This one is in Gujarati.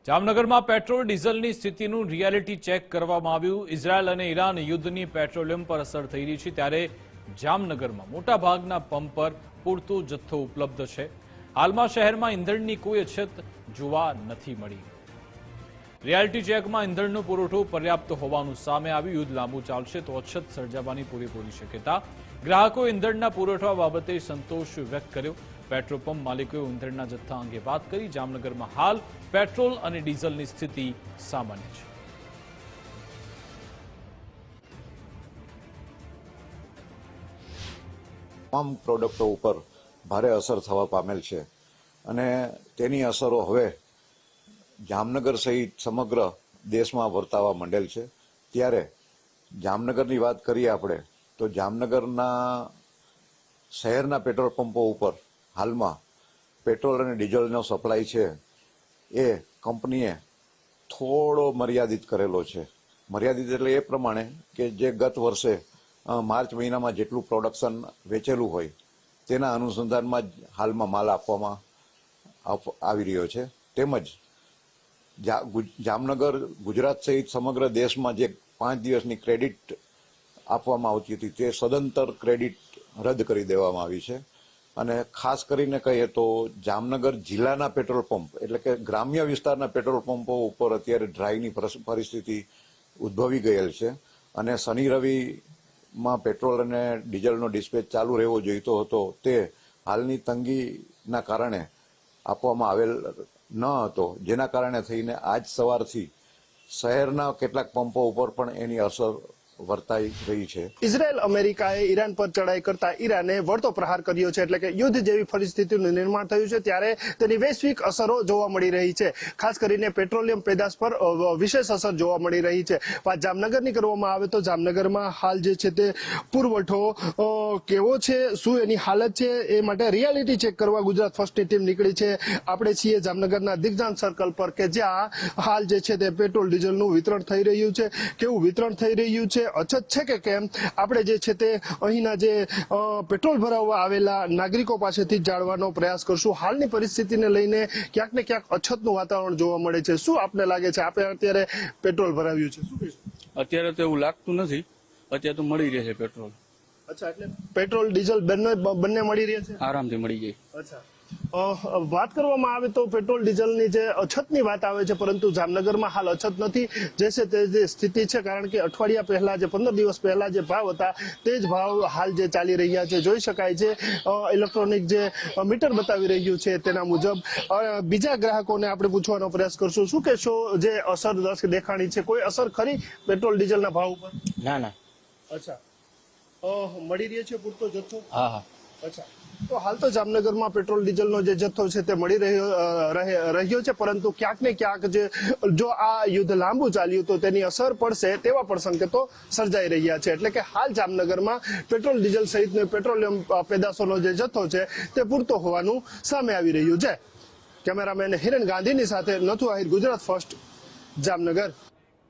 જામનગરમાં પેટ્રોલ ડીઝલની સ્થિતિનું રિયાલિટી ચેક કરવામાં આવ્યું। ઇઝરાયલ અને ઈરાન યુદ્ધની પેટ્રોલિયમ પર અસર થઈ રહી છે, ત્યારે જામનગરમાં મોટાભાગના પંપ પર પૂરતો જથ્થો ઉપલબ્ધ છે। હાલમાં શહેરમાં ઈંધણની કોઈ અછત જોવા નથી મળી। રિયાલિટી ચેકમાં ઈંધણનો પુરવઠો પર્યાપ્ત હોવાનું સામે આવ્યું। યુદ્ધ લાંબુ ચાલશે તો અછત સર્જાવાની પૂરેપૂરી શક્યતા। ગ્રાહકોએ ઈંધણના પુરવઠા બાબતે સંતોષ વ્યક્ત કર્યો। पेट्रोल पंप मालिकों ईंधणना जत्था अंगे बात करी। जामनगर में हाल पेट्रोल और डीजल की स्थिति सामान्य है। તમામ પ્રોડક્ટો ઉપર ભારે અસર થવા પામેલ છે અને તેની અસરો હવે જામનગર સહિત સમગ્ર દેશમાં વર્તાવા માંડેલ છે। ત્યારે જામનગરની વાત કરીએ આપણે તો જામનગરના શહેરના પેટ્રોલ પંપો ઉપર હાલમાં પેટ્રોલ અને ડીઝલનો સપ્લાય છે એ કંપનીએ થોડો મર્યાદિત કરેલો છે। મર્યાદિત એટલે એ પ્રમાણે કે જે ગત વર્ષે માર્ચ મહિનામાં જેટલું પ્રોડક્શન વેચેલું હોય તેના અનુસંધાનમાં જ હાલમાં માલ આપવામાં આવી રહ્યો છે। તેમજ જામનગર ગુજરાત સહિત સમગ્ર દેશમાં જે 5 દિવસની ક્રેડિટ આપવામાં આવતી હતી તે સદંતર ક્રેડિટ રદ કરી દેવામાં આવી છે। અને ખાસ કરીને કહીએ તો જામનગર જિલ્લાના પેટ્રોલ પંપ એટલે કે ગ્રામ્ય વિસ્તારના પેટ્રોલ પંપો ઉપર અત્યારે ડ્રાયની પરિસ્થિતિ ઉદ્ભવી ગયેલ છે અને શનિ રવિમાં પેટ્રોલ અને ડીઝલનો ડિસ્પેચ ચાલુ રહેવો જોઈતો હતો તે હાલની તંગીના કારણે આપવામાં આવેલ ન હતો, જેના કારણે થઈને આજ સવારથી શહેરના કેટલાક પંપો ઉપર પણ એની અસર વર્તાઈ રહી છે। ઇઝરાયલ અમેરિકાએ ઈરાન પર ચડાઈ કરતા ઈરાને વળતો પ્રહાર કર્યો છે, એટલે કે યુદ્ધ જેવી પરિસ્થિતિનું નિર્માણ થયું છે। ત્યારે તેની વૈશ્વિક અસરો જોવા મળી રહી છે। ખાસ કરીને પેટ્રોલિયમ પેદાશ પર વિશેષ અસર જોવા મળી રહી છે। વાત જામનગરની કરવામાં આવે તો જામનગરમાં હાલ જે છે તે પુરવઠો કેવો છે, શું એની હાલત છે, એ માટે રિયાલિટી ચેક કરવા ગુજરાત ફર્સ્ટની ટીમ નીકળી છે। આપણે છીએ જામનગરના દિગ્જાન સર્કલ પર કે જ્યાં હાલ જે છે તે પેટ્રોલ ડીઝલનું વિતરણ થઈ રહ્યું છે। કેવું વિતરણ થઈ રહ્યું છે, અછત છે કે કેમ, આપણે જે છે તે અહીંના જે પેટ્રોલ ભરાવવા આવેલા નાગરિકો પાસેથી જાણવાનો પ્રયાસ કરશું। હાલની પરિસ્થિતિને લઈને ક્યાંક ને ક્યાંક અછતનું વાતાવરણ જોવા મળે છે। શું આપને લાગે છે, આપણે અત્યારે પેટ્રોલ ભરાવ્યું છે, શું કહેશો? અત્યારે તો એવું લાગતું નથી, અત્યારે તો મળી રહે છે પેટ્રોલ। અચ્છા, એટલે પેટ્રોલ ડીઝલ બંને મળી રહે છે, આરામથી મળી જાય। અચ્છા, વાત કરવામાં આવે તો પેટ્રોલ ડીઝલની જે અછતની વાત આવે છે, પરંતુ જામનગરમાં હાલ અછત નથી। જે છે તે જે સ્થિતિ છે, કારણ કે અઠવાડિયા પહેલા જે 15 દિવસ પહેલા જે ભાવ હતા તે જ ભાવ હાલ જે ચાલી રહ્યા છે જોઈ શકાય છે। ઇલેક્ટ્રોનિક જે મીટર બતાવી રહ્યું છે તેના મુજબ બીજા ગ્રાહકોને આપણે પૂછવાનો પ્રયાસ કરશું। શું કહેશો, જે અસર દેખાણી છે, કોઈ અસર ખરી પેટ્રોલ ડીઝલના ભાવ ઉપર? ના ના। અચ્છા, મળી રહ્યો છે પૂરતો જથ્થો? હા હા। અચ્છા, તો હાલ તો જામનગરમાં પેટ્રોલ ડીઝલનો જે જથ્થો છે તે મળી રહ્યો છે, પરંતુ ક્યાંક ને ક્યાંક જો આ યુદ્ધ લાંબુ ચાલ્યું તો તેની અસર પડશે તેવા પણ સંકેતો સર્જાઈ રહ્યા છે। એટલે કે હાલ જામનગરમાં પેટ્રોલ ડીઝલ સહિતનો પેટ્રોલિયમ પેદાશોનો જે જથ્થો છે તે પૂરતો હોવાનું સામે આવી રહ્યું છે। કેમેરામેન હિરેન ગાંધીની સાથે નથુ આહિર, ગુજરાત ફર્સ્ટ, જામનગર।